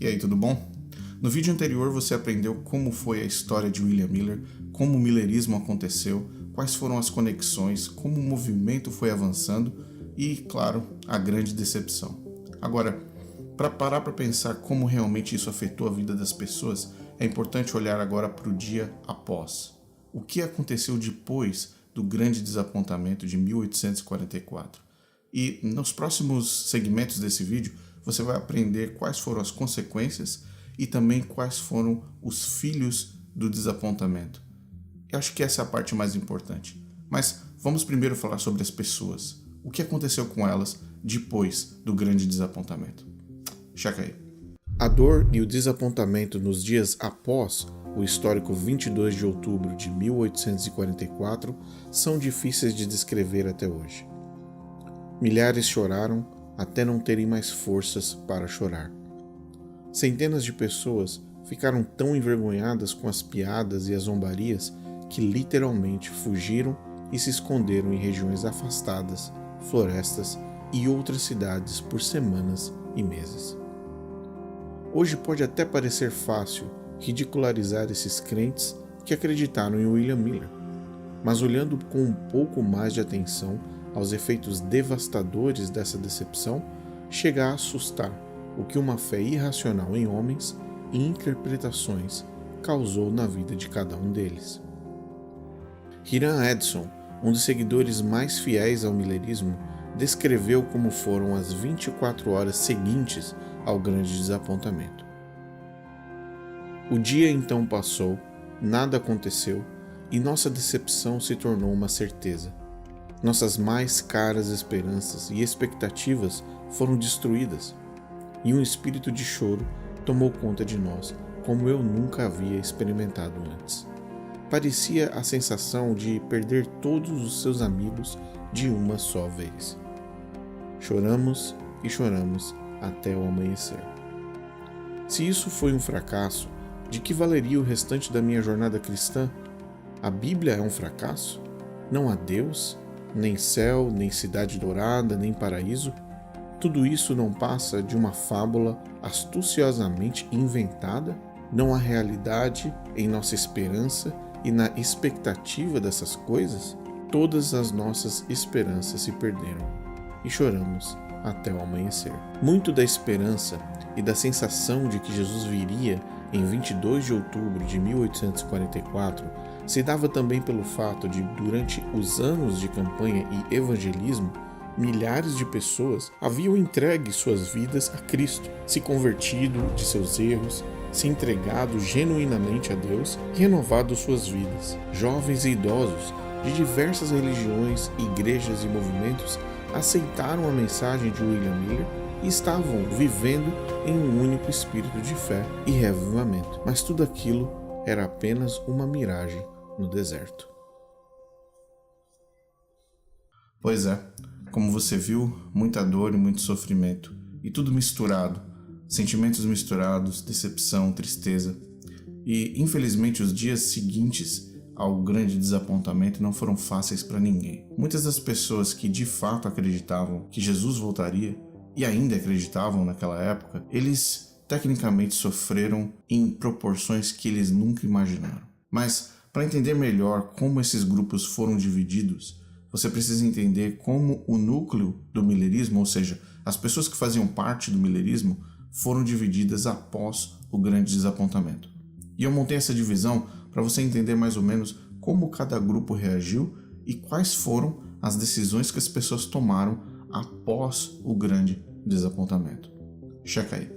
E aí, tudo bom? No vídeo anterior você aprendeu como foi a história de William Miller, como o millerismo aconteceu, quais foram as conexões, como o movimento foi avançando e, claro, a grande decepção. Agora, para parar para pensar como realmente isso afetou a vida das pessoas, é importante olhar agora para o dia após. O que aconteceu depois do grande desapontamento de 1844? E nos próximos segmentos desse vídeo, você vai aprender quais foram as consequências e também quais foram os filhos do desapontamento. Eu acho que essa é a parte mais importante. Mas vamos primeiro falar sobre as pessoas. O que aconteceu com elas depois do grande desapontamento? Checa aí. A dor e o desapontamento nos dias após o histórico 22 de outubro de 1844 são difíceis de descrever até hoje. Milhares choraram até não terem mais forças para chorar. Centenas de pessoas ficaram tão envergonhadas com as piadas e as zombarias que literalmente fugiram e se esconderam em regiões afastadas, florestas e outras cidades por semanas e meses. Hoje pode até parecer fácil ridicularizar esses crentes que acreditaram em William Miller, mas olhando com um pouco mais de atenção aos efeitos devastadores dessa decepção, chega a assustar o que uma fé irracional em homens e interpretações causou na vida de cada um deles. Hiram Edson, um dos seguidores mais fiéis ao millerismo, descreveu como foram as 24 horas seguintes ao grande desapontamento. O dia então passou, nada aconteceu e nossa decepção se tornou uma certeza. Nossas mais caras esperanças e expectativas foram destruídas, e um espírito de choro tomou conta de nós como eu nunca havia experimentado antes. Parecia a sensação de perder todos os seus amigos de uma só vez. Choramos e choramos até o amanhecer. Se isso foi um fracasso, de que valeria o restante da minha jornada cristã? A Bíblia é um fracasso? Não há Deus? Nem céu, nem cidade dourada, nem paraíso? Tudo isso não passa de uma fábula astuciosamente inventada? Não há realidade em nossa esperança e na expectativa dessas coisas? Todas as nossas esperanças se perderam e choramos até o amanhecer. Muito da esperança e da sensação de que Jesus viria em 22 de outubro de 1844 se dava também pelo fato de, durante os anos de campanha e evangelismo, milhares de pessoas haviam entregue suas vidas a Cristo, se convertido de seus erros, se entregado genuinamente a Deus e renovado suas vidas. Jovens e idosos de diversas religiões, igrejas e movimentos aceitaram a mensagem de William Miller e estavam vivendo em um único espírito de fé e reavivamento. Mas tudo aquilo era apenas uma miragem no deserto. Pois é, como você viu, muita dor e muito sofrimento, e tudo misturado, sentimentos misturados, decepção, tristeza. E infelizmente os dias seguintes ao grande desapontamento não foram fáceis para ninguém. Muitas das pessoas que de fato acreditavam que Jesus voltaria, e ainda acreditavam naquela época, eles tecnicamente sofreram em proporções que eles nunca imaginaram. Mas, para entender melhor como esses grupos foram divididos, você precisa entender como o núcleo do millerismo, ou seja, as pessoas que faziam parte do millerismo, foram divididas após o grande desapontamento. E eu montei essa divisão para você entender mais ou menos como cada grupo reagiu e quais foram as decisões que as pessoas tomaram após o grande desapontamento. Checa aí.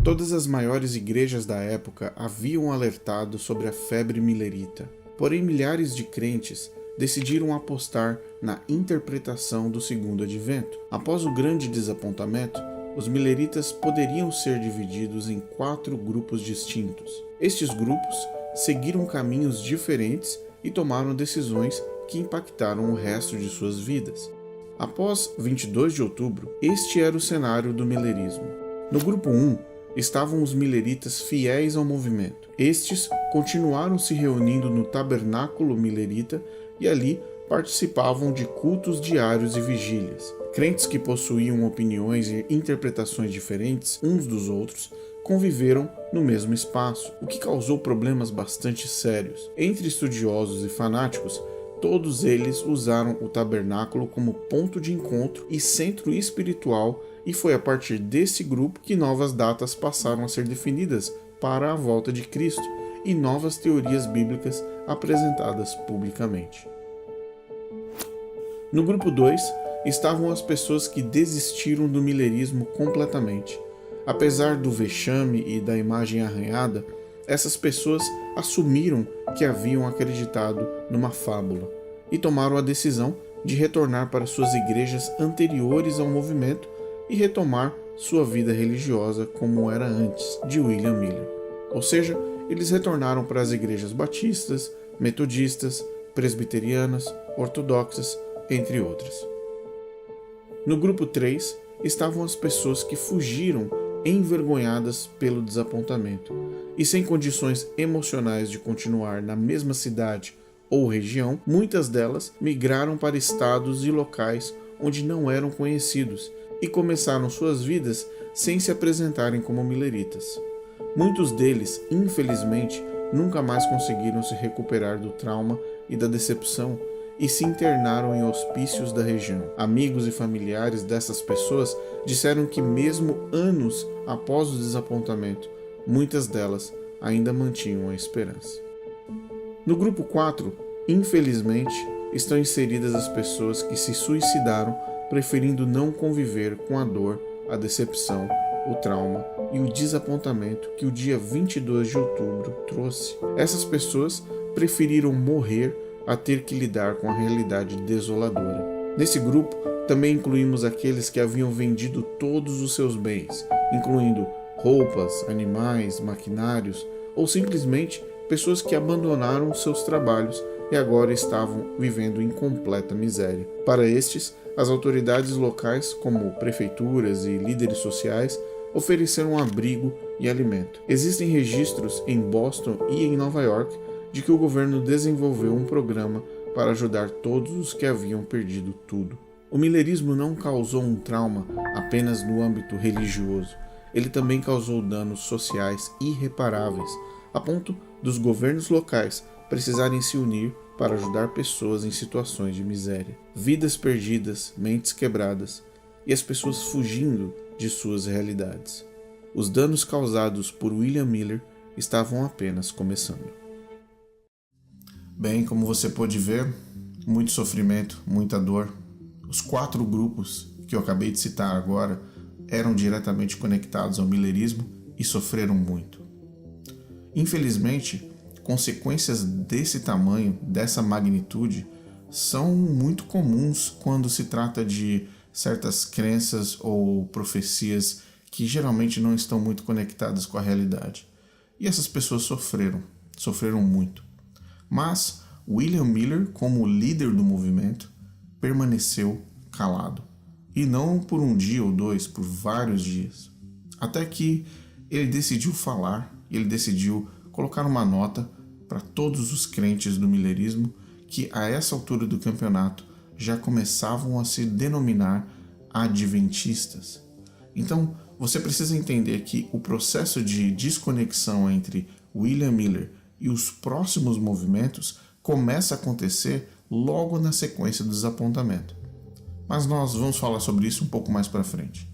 Todas as maiores igrejas da época haviam alertado sobre a febre millerita, porém milhares de crentes decidiram apostar na interpretação do segundo advento. Após o grande desapontamento, os milleritas poderiam ser divididos em 4 grupos distintos. Estes grupos seguiram caminhos diferentes e tomaram decisões que impactaram o resto de suas vidas. Após 22 de outubro, este era o cenário do millerismo. No grupo 1, estavam os milleritas fiéis ao movimento. Estes continuaram se reunindo no tabernáculo millerita e ali participavam de cultos diários e vigílias. Crentes que possuíam opiniões e interpretações diferentes uns dos outros conviveram no mesmo espaço, o que causou problemas bastante sérios. Entre estudiosos e fanáticos, todos eles usaram o tabernáculo como ponto de encontro e centro espiritual, e foi a partir desse grupo que novas datas passaram a ser definidas para a volta de Cristo e novas teorias bíblicas apresentadas publicamente. No grupo 2 estavam as pessoas que desistiram do milerismo completamente. Apesar do vexame e da imagem arranhada, essas pessoas assumiram que haviam acreditado numa fábula e tomaram a decisão de retornar para suas igrejas anteriores ao movimento e retomar sua vida religiosa como era antes de William Miller. Ou seja, eles retornaram para as igrejas batistas, metodistas, presbiterianas, ortodoxas, entre outras. No grupo 3 estavam as pessoas que fugiram envergonhadas pelo desapontamento e sem condições emocionais de continuar na mesma cidade ou região. Muitas delas migraram para estados e locais onde não eram conhecidos e começaram suas vidas sem se apresentarem como milleritas. Muitos deles, infelizmente, nunca mais conseguiram se recuperar do trauma e da decepção e se internaram em hospícios da região. Amigos e familiares dessas pessoas disseram que mesmo anos após o desapontamento, muitas delas ainda mantinham a esperança. No grupo 4, infelizmente, estão inseridas as pessoas que se suicidaram preferindo não conviver com a dor, a decepção, o trauma e o desapontamento que o dia 22 de outubro trouxe. Essas pessoas preferiram morrer a ter que lidar com a realidade desoladora. Nesse grupo, também incluímos aqueles que haviam vendido todos os seus bens, incluindo roupas, animais, maquinários, ou simplesmente pessoas que abandonaram seus trabalhos e agora estavam vivendo em completa miséria. Para estes, as autoridades locais, como prefeituras e líderes sociais, ofereceram abrigo e alimento. Existem registros em Boston e em Nova York de que o governo desenvolveu um programa para ajudar todos os que haviam perdido tudo. O millerismo não causou um trauma apenas no âmbito religioso, ele também causou danos sociais irreparáveis, a ponto dos governos locais precisarem se unir para ajudar pessoas em situações de miséria. Vidas perdidas, mentes quebradas e as pessoas fugindo de suas realidades. Os danos causados por William Miller estavam apenas começando. Bem, como você pôde ver, muito sofrimento, muita dor. Os 4 grupos que eu acabei de citar agora eram diretamente conectados ao millerismo e sofreram muito. Infelizmente, consequências desse tamanho, dessa magnitude, são muito comuns quando se trata de certas crenças ou profecias que geralmente não estão muito conectadas com a realidade. E essas pessoas sofreram muito. Mas William Miller, como líder do movimento, permaneceu calado. E não por um dia ou dois, por vários dias. Até que ele decidiu falar, ele decidiu colocar uma nota para todos os crentes do millerismo que a essa altura do campeonato já começavam a se denominar adventistas. Então, você precisa entender que o processo de desconexão entre William Miller e os próximos movimentos começa a acontecer logo na sequência do desapontamento. Mas nós vamos falar sobre isso um pouco mais para frente.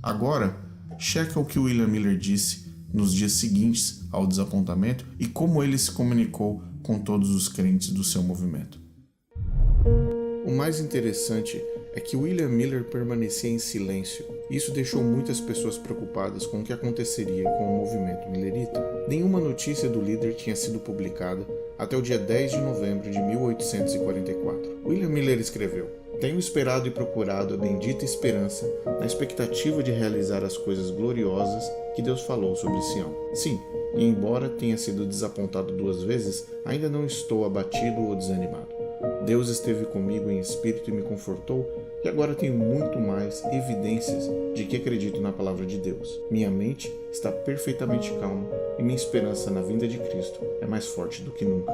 Agora, checa o que William Miller disse nos dias seguintes ao desapontamento e como ele se comunicou com todos os crentes do seu movimento. O mais interessante é que William Miller permanecia em silêncio. Isso deixou muitas pessoas preocupadas com o que aconteceria com o movimento millerita. Nenhuma notícia do líder tinha sido publicada até o dia 10 de novembro de 1844. William Miller escreveu: "Tenho esperado e procurado a bendita esperança na expectativa de realizar as coisas gloriosas que Deus falou sobre Sião. Sim, e embora tenha sido desapontado 2 vezes, ainda não estou abatido ou desanimado. Deus esteve comigo em espírito e me confortou, e agora tenho muito mais evidências de que acredito na palavra de Deus. Minha mente está perfeitamente calma e minha esperança na vinda de Cristo é mais forte do que nunca.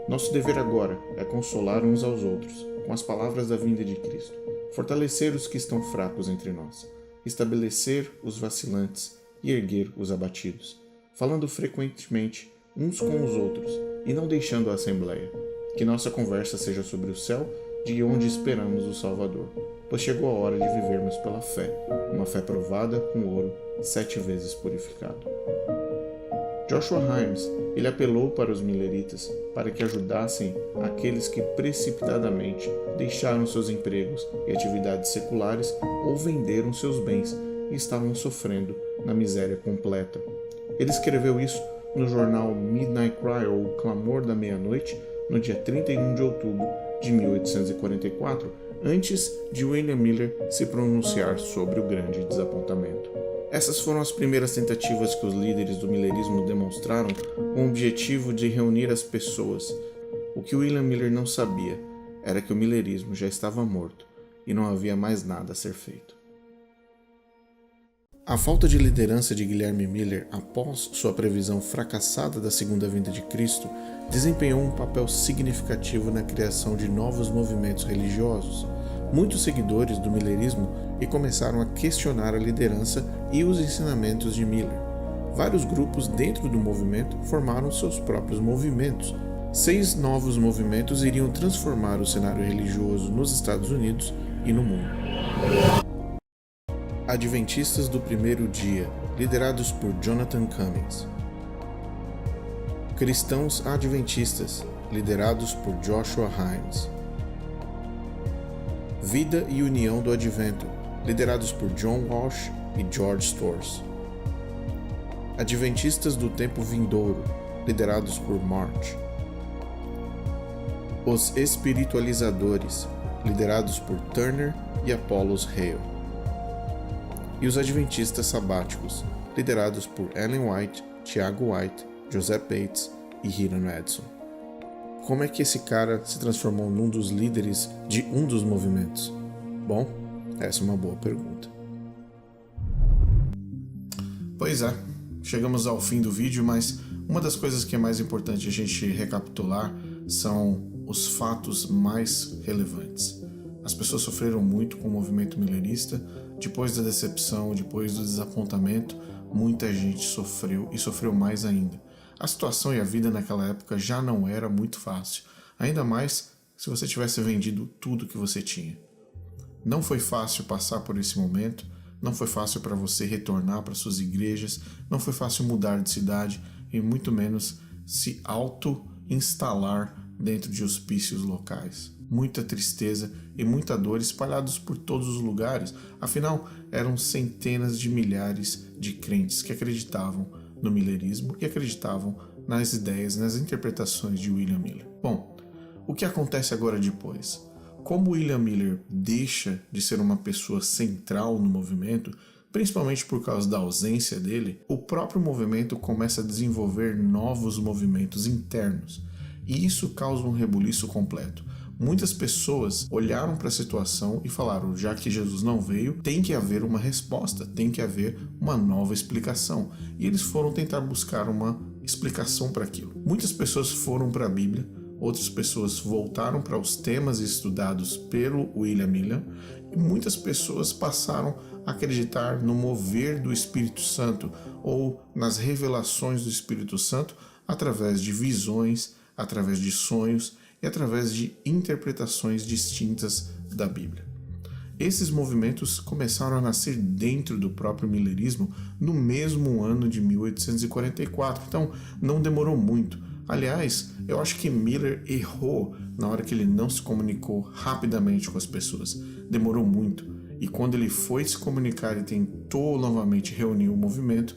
Nosso dever agora é consolar uns aos outros com as palavras da vinda de Cristo. fortalecer os que estão fracos entre nós, estabelecer os vacilantes e erguer os abatidos, falando frequentemente uns com os outros e não deixando a assembleia. Que nossa conversa seja sobre o céu, de onde esperamos o Salvador, pois chegou a hora de vivermos pela fé, uma fé provada com ouro 7 vezes purificado. Joshua Himes, ele apelou para os milleritas para que ajudassem aqueles que precipitadamente deixaram seus empregos e atividades seculares ou venderam seus bens e estavam sofrendo na miséria completa. Ele escreveu isso no jornal Midnight Cry, ou Clamor da Meia-Noite, no dia 31 de outubro de 1844, antes de William Miller se pronunciar sobre o grande desapontamento. Essas foram as primeiras tentativas que os líderes do millerismo demonstraram com o objetivo de reunir as pessoas. O que William Miller não sabia era que o millerismo já estava morto e não havia mais nada a ser feito. A falta de liderança de Guilherme Miller após sua previsão fracassada da segunda vinda de Cristo desempenhou um papel significativo na criação de novos movimentos religiosos. Muitos seguidores do millerismo começaram a questionar a liderança e os ensinamentos de Miller. Vários grupos dentro do movimento formaram seus próprios movimentos. 6 novos movimentos iriam transformar o cenário religioso nos Estados Unidos e no mundo. Adventistas do Primeiro Dia, liderados por Jonathan Cummings. Cristãos Adventistas, liderados por Joshua Himes. Vida e União do Advento, liderados por John Walsh e George Storrs. Adventistas do Tempo Vindouro, liderados por March. Os Espiritualizadores, liderados por Turner e Apollos Hale. E os Adventistas Sabáticos, liderados por Ellen White, Tiago White, Joseph Bates e Hiram Edson. Como é que esse cara se transformou num dos líderes de um dos movimentos? Bom, essa é uma boa pergunta. Pois é, chegamos ao fim do vídeo, mas uma das coisas que é mais importante a gente recapitular são os fatos mais relevantes. As pessoas sofreram muito com o movimento millerista. Depois da decepção, depois do desapontamento, muita gente sofreu e sofreu mais ainda. A situação e a vida naquela época já não era muito fácil, ainda mais se você tivesse vendido tudo que você tinha. Não foi fácil passar por esse momento, não foi fácil para você retornar para suas igrejas, não foi fácil mudar de cidade e muito menos se auto-instalar dentro de hospícios locais. Muita tristeza e muita dor espalhados por todos os lugares, afinal eram centenas de milhares de crentes que acreditavam no millerismo e acreditavam nas ideias, nas interpretações de William Miller. Bom, o que acontece agora depois? Como William Miller deixa de ser uma pessoa central no movimento, principalmente por causa da ausência dele, o próprio movimento começa a desenvolver novos movimentos internos, e isso causa um rebuliço completo. Muitas pessoas olharam para a situação e falaram, já que Jesus não veio, tem que haver uma resposta, tem que haver uma nova explicação. E eles foram tentar buscar uma explicação para aquilo. Muitas pessoas foram para a Bíblia, outras pessoas voltaram para os temas estudados pelo William Miller, e muitas pessoas passaram a acreditar no mover do Espírito Santo ou nas revelações do Espírito Santo através de visões, através de sonhos e através de interpretações distintas da Bíblia. Esses movimentos começaram a nascer dentro do próprio millerismo no mesmo ano de 1844, então não demorou muito. Aliás, eu acho que Miller errou na hora que ele não se comunicou rapidamente com as pessoas. Demorou muito, e quando ele foi se comunicar e tentou novamente reunir o movimento,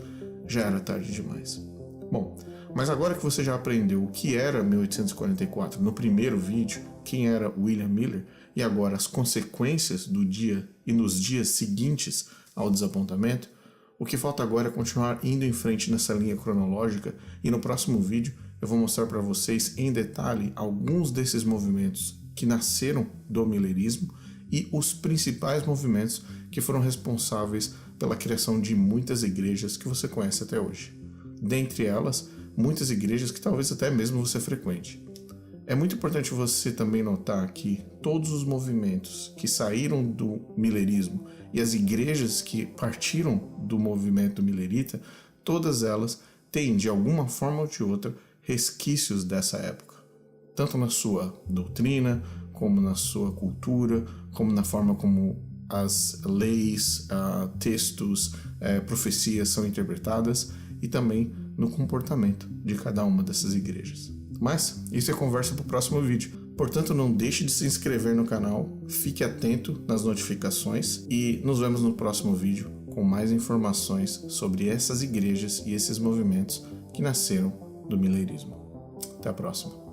já era tarde demais. Bom, mas agora que você já aprendeu o que era 1844 no primeiro vídeo, quem era William Miller, e agora as consequências do dia e nos dias seguintes ao desapontamento, o que falta agora é continuar indo em frente nessa linha cronológica, e no próximo vídeo eu vou mostrar para vocês em detalhe alguns desses movimentos que nasceram do millerismo e os principais movimentos que foram responsáveis pela criação de muitas igrejas que você conhece até hoje. Dentre elas, muitas igrejas que talvez até mesmo você frequente. É muito importante você também notar que todos os movimentos que saíram do milerismo e as igrejas que partiram do movimento milerita, todas elas têm, de alguma forma ou de outra, resquícios dessa época. Tanto na sua doutrina, como na sua cultura, como na forma como as leis, textos, profecias são interpretadas e também no comportamento de cada uma dessas igrejas. Mas isso é conversa para o próximo vídeo. Portanto, não deixe de se inscrever no canal, fique atento nas notificações e nos vemos no próximo vídeo com mais informações sobre essas igrejas e esses movimentos que nasceram do milerismo. Até a próxima.